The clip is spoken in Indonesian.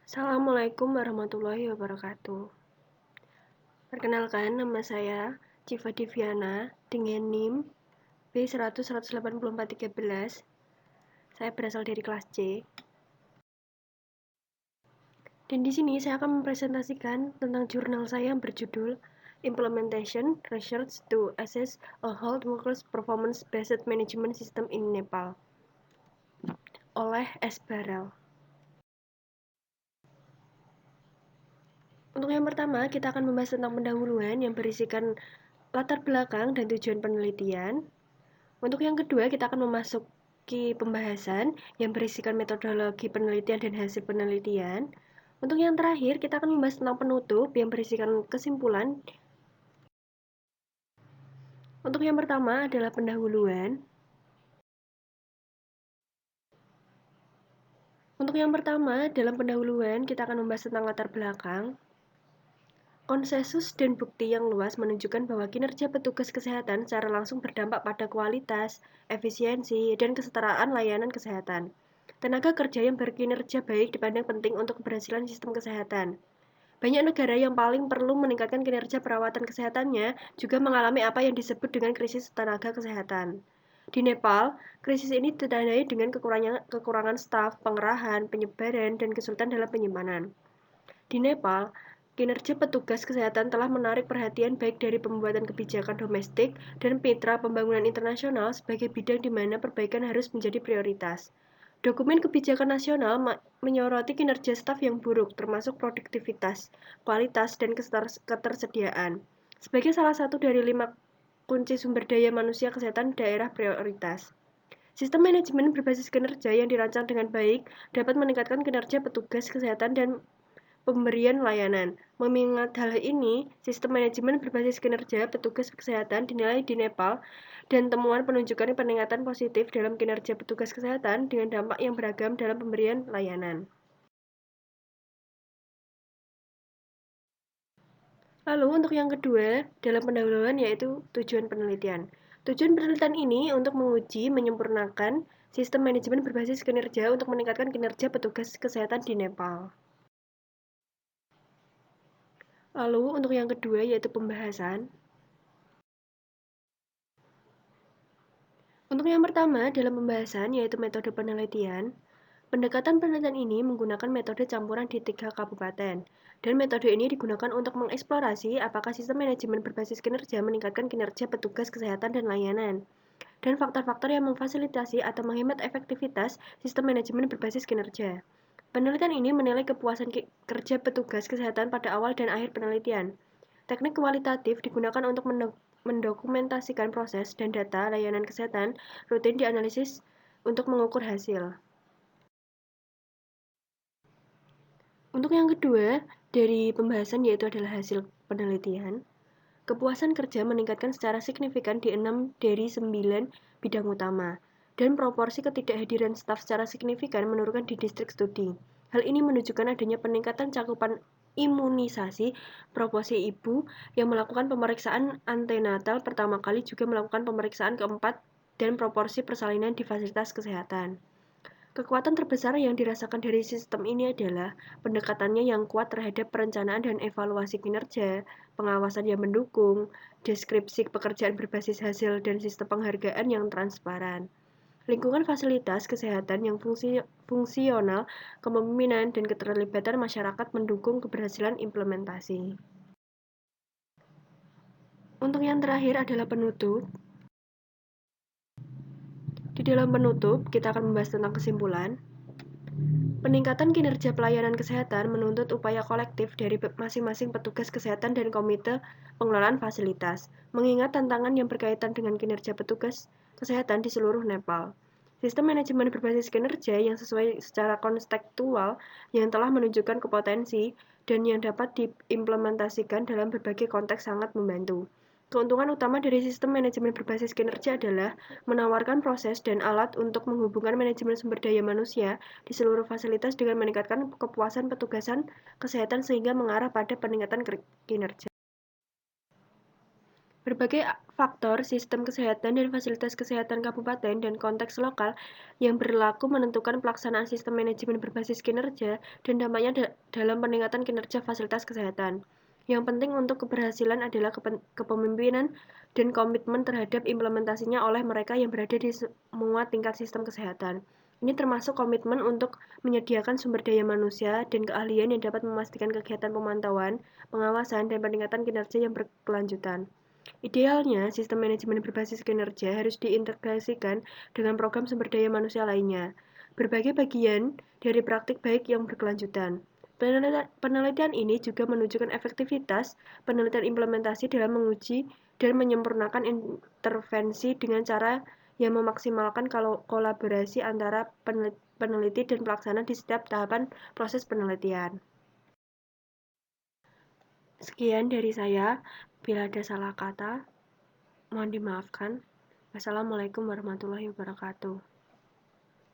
Assalamualaikum warahmatullahi wabarakatuh. Perkenalkan, nama saya Civa Diviana dengan NIM B100-184-13. Saya berasal dari kelas C. Dan di sini saya akan mempresentasikan tentang jurnal saya yang berjudul Implementation Research to Assess a Health Workers Performance Based Management System in Nepal oleh S. Barrel. Untuk yang pertama, kita akan membahas tentang pendahuluan yang berisikan latar belakang dan tujuan penelitian. Untuk yang kedua, kita akan memasuki pembahasan yang berisikan metodologi penelitian dan hasil penelitian. Untuk yang terakhir, kita akan membahas tentang penutup yang berisikan kesimpulan. Untuk yang pertama adalah pendahuluan. Untuk yang pertama, dalam pendahuluan, kita akan membahas tentang latar belakang. Konsensus dan bukti yang luas menunjukkan bahwa kinerja petugas kesehatan secara langsung berdampak pada kualitas, efisiensi, dan kesetaraan layanan kesehatan. Tenaga kerja yang berkinerja baik dipandang penting untuk keberhasilan sistem kesehatan. Banyak negara yang paling perlu meningkatkan kinerja perawatan kesehatannya juga mengalami apa yang disebut dengan krisis tenaga kesehatan. Di Nepal, krisis ini ditandai dengan kekurangan staf, pengerahan, penyebaran, dan kesulitan dalam penyimpanan. Di Nepal, kinerja petugas kesehatan telah menarik perhatian baik dari pembuatan kebijakan domestik dan mitra pembangunan internasional sebagai bidang di mana perbaikan harus menjadi prioritas. Dokumen kebijakan nasional menyoroti kinerja staf yang buruk, termasuk produktivitas, kualitas, dan ketersediaan. Sebagai salah satu dari 5 kunci sumber daya manusia kesehatan daerah prioritas. Sistem manajemen berbasis kinerja yang dirancang dengan baik dapat meningkatkan kinerja petugas kesehatan dan pemberian layanan. Mengingat hal ini, sistem manajemen berbasis kinerja petugas kesehatan dinilai di Nepal dan temuan menunjukkan peningkatan positif dalam kinerja petugas kesehatan dengan dampak yang beragam dalam pemberian layanan. Lalu untuk yang kedua, dalam pendahuluan yaitu tujuan penelitian. Tujuan penelitian ini untuk menguji, menyempurnakan sistem manajemen berbasis kinerja untuk meningkatkan kinerja petugas kesehatan di Nepal. Lalu untuk yang kedua yaitu pembahasan. Untuk yang pertama dalam pembahasan yaitu metode penelitian. Pendekatan penelitian ini menggunakan metode campuran di 3 kabupaten, dan metode ini digunakan untuk mengeksplorasi apakah sistem manajemen berbasis kinerja meningkatkan kinerja petugas kesehatan dan layanan, dan faktor-faktor yang memfasilitasi atau menghemat efektivitas sistem manajemen berbasis kinerja. Penelitian ini menilai kepuasan kerja petugas kesehatan pada awal dan akhir penelitian. Teknik kualitatif digunakan untuk mendokumentasikan proses dan data layanan kesehatan rutin dianalisis untuk mengukur hasil. Untuk yang kedua, dari pembahasan yaitu adalah hasil penelitian. Kepuasan kerja meningkatkan secara signifikan di 6 dari 9 bidang utama, dan proporsi ketidakhadiran staf secara signifikan menurunkan di distrik studi. Hal ini menunjukkan adanya peningkatan cakupan imunisasi proporsi ibu yang melakukan pemeriksaan antenatal pertama kali juga melakukan pemeriksaan keempat dan proporsi persalinan di fasilitas kesehatan. Kekuatan terbesar yang dirasakan dari sistem ini adalah pendekatannya yang kuat terhadap perencanaan dan evaluasi kinerja, pengawasan yang mendukung, deskripsi pekerjaan berbasis hasil, dan sistem penghargaan yang transparan. Lingkungan fasilitas kesehatan yang fungsional, kepemimpinan, dan keterlibatan masyarakat mendukung keberhasilan implementasi. Untuk yang terakhir adalah penutup. Di dalam penutup, kita akan membahas tentang kesimpulan. Peningkatan kinerja pelayanan kesehatan menuntut upaya kolektif dari masing-masing petugas kesehatan dan komite pengelolaan fasilitas, mengingat tantangan yang berkaitan dengan kinerja petugas kesehatan di seluruh Nepal. Sistem manajemen berbasis kinerja yang sesuai secara konstekstual yang telah menunjukkan kepotensi dan yang dapat diimplementasikan dalam berbagai konteks sangat membantu. Keuntungan utama dari sistem manajemen berbasis kinerja adalah menawarkan proses dan alat untuk menghubungkan manajemen sumber daya manusia di seluruh fasilitas dengan meningkatkan kepuasan petugasan kesehatan sehingga mengarah pada peningkatan kinerja. Berbagai faktor sistem kesehatan dan fasilitas kesehatan kabupaten dan konteks lokal yang berlaku menentukan pelaksanaan sistem manajemen berbasis kinerja dan dampaknya dalam peningkatan kinerja fasilitas kesehatan. Yang penting untuk keberhasilan adalah kepemimpinan dan komitmen terhadap implementasinya oleh mereka yang berada di semua tingkat sistem kesehatan. Ini termasuk komitmen untuk menyediakan sumber daya manusia dan keahlian yang dapat memastikan kegiatan pemantauan, pengawasan, dan peningkatan kinerja yang berkelanjutan. Idealnya, sistem manajemen berbasis kinerja harus diintegrasikan dengan program sumber daya manusia lainnya, berbagai bagian dari praktik baik yang berkelanjutan. Penelitian ini juga menunjukkan efektivitas penelitian implementasi dalam menguji dan menyempurnakan intervensi dengan cara yang memaksimalkan kolaborasi antara peneliti dan pelaksana di setiap tahapan proses penelitian. Sekian dari saya. Bila ada salah kata, mohon dimaafkan. Wassalamualaikum warahmatullahi wabarakatuh.